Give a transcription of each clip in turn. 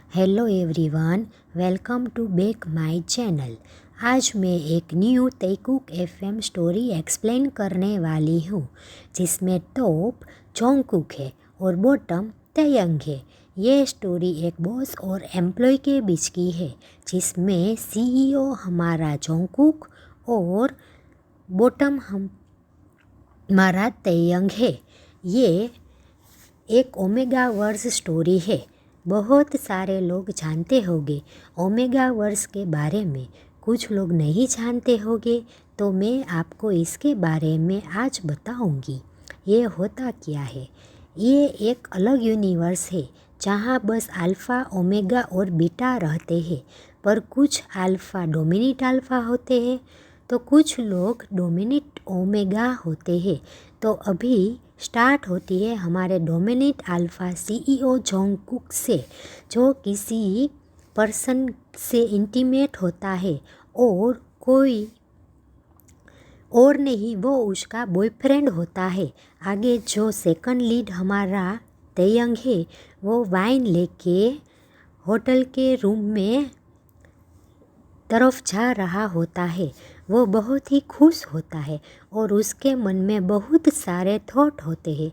Hello everyone, welcome to back my channel. आज मैं एक न्यू तेकुक एफएम स्टोरी एक्सप्लेन करने वाली हूँ, जिसमें टॉप जोंगकुक है और बॉटम ताeyang है। ये स्टोरी एक बॉस और एम्प्लॉय के बीच की है, जिसमें सीईओ हमारा जोंगकुक और बॉटम हमारा ताeyang है। ये एक ओमेगा वर्स स्टोरी है। बहुत सारे लोग जानते होंगे ओमेगा वर्स के बारे में, कुछ लोग नहीं जानते होंगे, तो मैं आपको इसके बारे में आज बताऊंगी। ये होता क्या है? ये एक अलग यूनिवर्स है जहाँ बस अल्फ़ा, ओमेगा और बीटा रहते हैं, पर कुछ अल्फ़ा डोमिनेट अल्फ़ा होते हैं तो कुछ लोग डोमिनेट ओमेगा होते हैं। तो अभी स्टार्ट होती है हमारे डोमिनेट अल्फ़ा सीईओ जोंगकुक से, जो किसी पर्सन से इंटीमेट होता है और कोई और नहीं, वो उसका बॉयफ्रेंड होता है। आगे जो सेकंड लीड हमारा ताeyang है, वो वाइन लेके होटल के रूम में तरफ जा रहा होता है। वो बहुत ही खुश होता है और उसके मन में बहुत सारे थॉट होते हैं,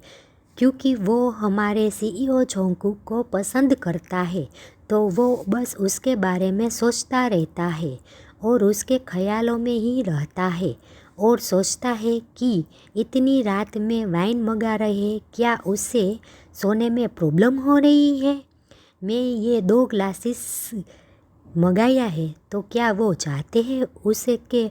क्योंकि वो हमारे सीईओ जोंगकुक को पसंद करता है। तो वो बस उसके बारे में सोचता रहता है और उसके ख्यालों में ही रहता है और सोचता है कि इतनी रात में वाइन मंगा रहे, क्या उससे सोने में प्रॉब्लम हो रही है? मैं ये 2 ग्लासेस मंगाया है तो क्या वो चाहते हैं उसे के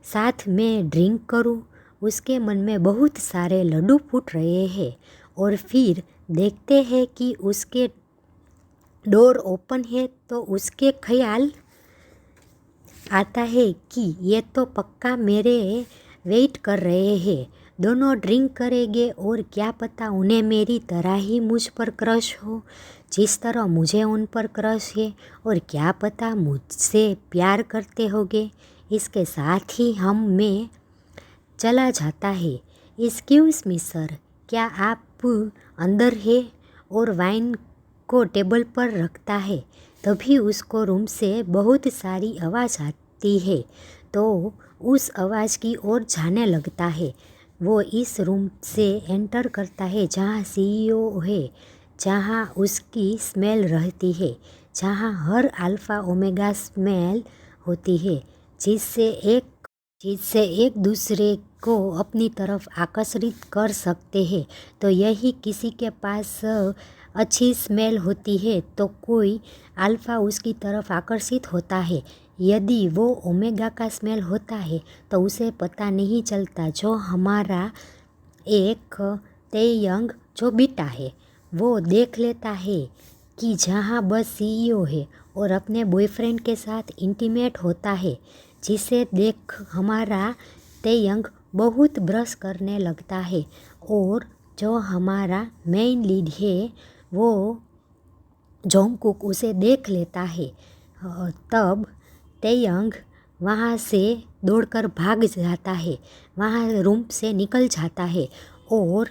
साथ मैं ड्रिंक करूं? उसके मन में बहुत सारे लड्डू फूट रहे हैं और फिर देखते हैं कि उसके डोर ओपन है तो उसके ख्याल आता है कि ये तो पक्का मेरे वेट कर रहे हैं। दोनों ड्रिंक करेंगे और क्या पता उन्हें मेरी तरह ही मुझ पर क्रश हो, जिस तरह मुझे उन पर क्रश है, और क्या पता मुझसे प्यार करते होंगे। इसके साथ ही हम में चला जाता है। एक्सक्यूज़ मी सर, क्या आप अंदर है? और वाइन को टेबल पर रखता है। तभी उसको रूम से बहुत सारी आवाज़ आती है, तो उस आवाज़ की ओर जाने लगता है। वो इस रूम से एंटर करता है जहाँ सीईओ है, जहाँ उसकी स्मेल रहती है, जहाँ हर अल्फ़ा ओमेगा स्मेल होती है, जिससे एक दूसरे को अपनी तरफ आकर्षित कर सकते हैं। तो यही किसी के पास अच्छी स्मेल होती है तो कोई अल्फ़ा उसकी तरफ आकर्षित होता है। यदि वो ओमेगा का स्मेल होता है तो उसे पता नहीं चलता। जो हमारा एक ताeyang जो बीटा है, वो देख लेता है कि जहाँ बस सीईओ है और अपने बॉयफ्रेंड के साथ इंटीमेट होता है, जिसे देख हमारा ताeyang बहुत ब्रश करने लगता है। और जो हमारा मेन लीड है, वो जोंगकुक उसे देख लेता है। तब ताeyang वहाँ से दौड़कर भाग जाता है, वहाँ रूम से निकल जाता है और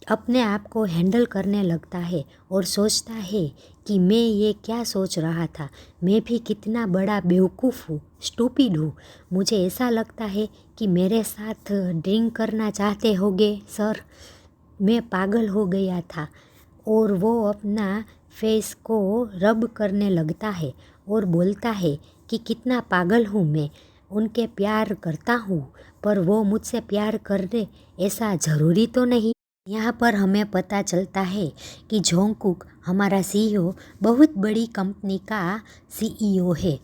अपने आप को हैंडल करने लगता है और सोचता है कि मैं ये क्या सोच रहा था, मैं भी कितना बड़ा बेवकूफ़ हूँ, स्टूपिड हूँ। मुझे ऐसा लगता है कि मेरे साथ ड्रिंक करना चाहते होंगे सर, मैं पागल हो गया था। और वो अपना फेस को रब करने लगता है और बोलता है कि कितना पागल हूँ मैं, उनके प्यार करता हूँ, पर वो मुझसे प्यार करे ऐसा ज़रूरी तो नहीं। यहाँ पर हमें पता चलता है कि जोंगकुक हमारा सीईओ बहुत बड़ी कंपनी का सीईओ है।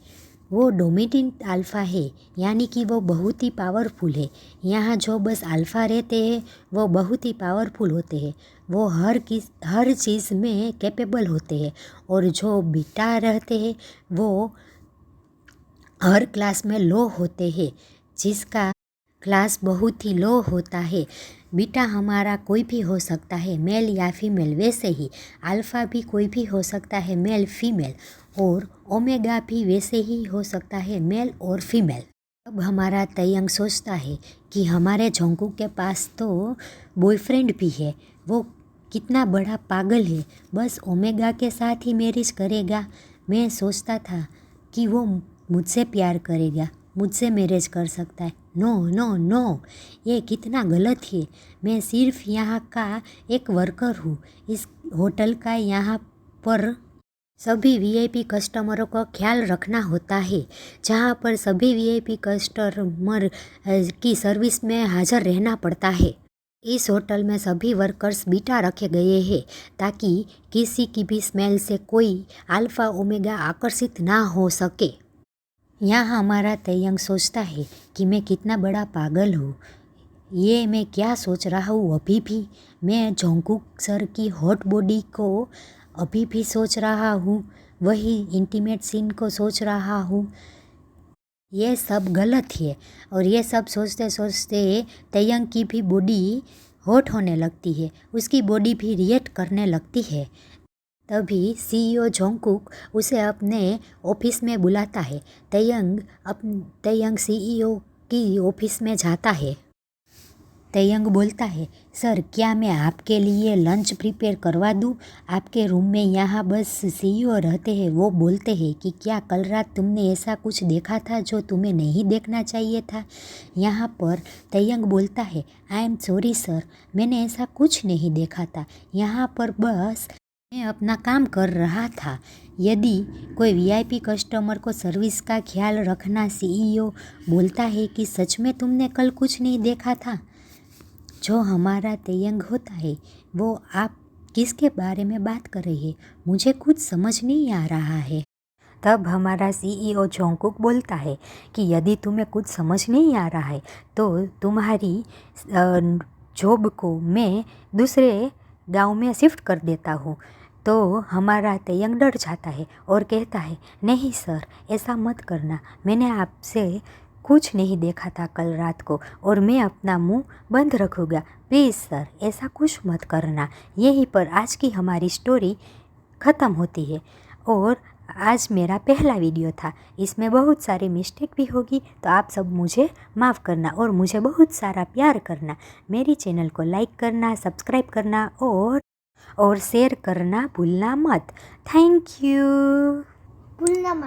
वो डोमिनेंट अल्फ़ा है, यानी कि वो बहुत ही पावरफुल है। यहाँ जो बस अल्फ़ा रहते हैं वो बहुत ही पावरफुल होते हैं, वो हर चीज़ में कैपेबल होते हैं। और जो बीटा रहते हैं वो हर क्लास में लो होते हैं, जिसका क्लास बहुत ही लो होता है। बीटा हमारा कोई भी हो सकता है, मेल या फीमेल। वैसे ही अल्फ़ा भी कोई भी हो सकता है, मेल फीमेल। और ओमेगा भी वैसे ही हो सकता है, मेल और फीमेल। अब हमारा ताeyang सोचता है कि हमारे जोंगकुक के पास तो बॉयफ्रेंड भी है, वो कितना बड़ा पागल है, बस ओमेगा के साथ ही मैरिज करेगा। मैं सोचता था कि वो मुझसे प्यार करेगा, मुझसे मैरिज कर सकता है। नो नो नो, ये कितना गलत है। मैं सिर्फ यहाँ का एक वर्कर हूँ। इस होटल का यहाँ पर सभी वीआईपी कस्टमरों का ख्याल रखना होता है, जहाँ पर सभी वीआईपी कस्टमर की सर्विस में हाजिर रहना पड़ता है। इस होटल में सभी वर्कर्स बिठा रखे गए हैं ताकि किसी की भी स्मेल से कोई अल्फा ओमेगा आकर्षित ना हो सके। यहाँ हमारा तयंग सोचता है कि मैं कितना बड़ा पागल हूँ। ये मैं क्या सोच रहा हूँ अभी भी। मैं जोंगकुक सर की हॉट बॉडी को अभी भी सोच रहा हूँ, वही इंटीमेट सीन को सोच रहा हूँ। ये सब गलत है। और ये सब सोचते सोचते तयंग की भी बॉडी हॉट होने लगती है, उसकी बॉडी भी रिएक्ट करने लगती है। तभी सीईओ जोंगकुक उसे अपने ऑफिस में बुलाता है। तयंग सीईओ की ऑफिस में जाता है। तयंग बोलता है, सर क्या मैं आपके लिए लंच प्रिपेयर करवा दूं? आपके रूम में यहाँ बस सीईओ रहते हैं। वो बोलते हैं कि क्या कल रात तुमने ऐसा कुछ देखा था जो तुम्हें नहीं देखना चाहिए था? यहाँ पर तयंग बोलता है, आई एम सॉरी सर, मैंने ऐसा कुछ नहीं देखा था। यहाँ पर बस मैं अपना काम कर रहा था। यदि कोई वीआईपी कस्टमर को सर्विस का ख्याल रखना सीईओ बोलता है कि सच में तुमने कल कुछ नहीं देखा था। जो हमारा तयंग होता है, वो आप किसके बारे में बात कर रही है? मुझे कुछ समझ नहीं आ रहा है। तब हमारा सीईओ जोंगकुक बोलता है कि यदि तुम्हें कुछ समझ नहीं आ रहा है तो तुम्हारी जॉब को मैं दूसरे गांव में शिफ्ट कर देता हूँ। तो हमारा तयंग डर जाता है और कहता है, नहीं सर, ऐसा मत करना। मैंने आपसे कुछ नहीं देखा था कल रात को और मैं अपना मुंह बंद रखूँगा। प्लीज़ सर, ऐसा कुछ मत करना। यहीं पर आज की हमारी स्टोरी ख़त्म होती है। और आज मेरा पहला वीडियो था, इसमें बहुत सारी मिस्टेक भी होगी, तो आप सब मुझे माफ़ करना और मुझे बहुत सारा प्यार करना। मेरी चैनल को लाइक करना, सब्सक्राइब करना और शेयर करना भूलना मत। Thank you. भूलना मत।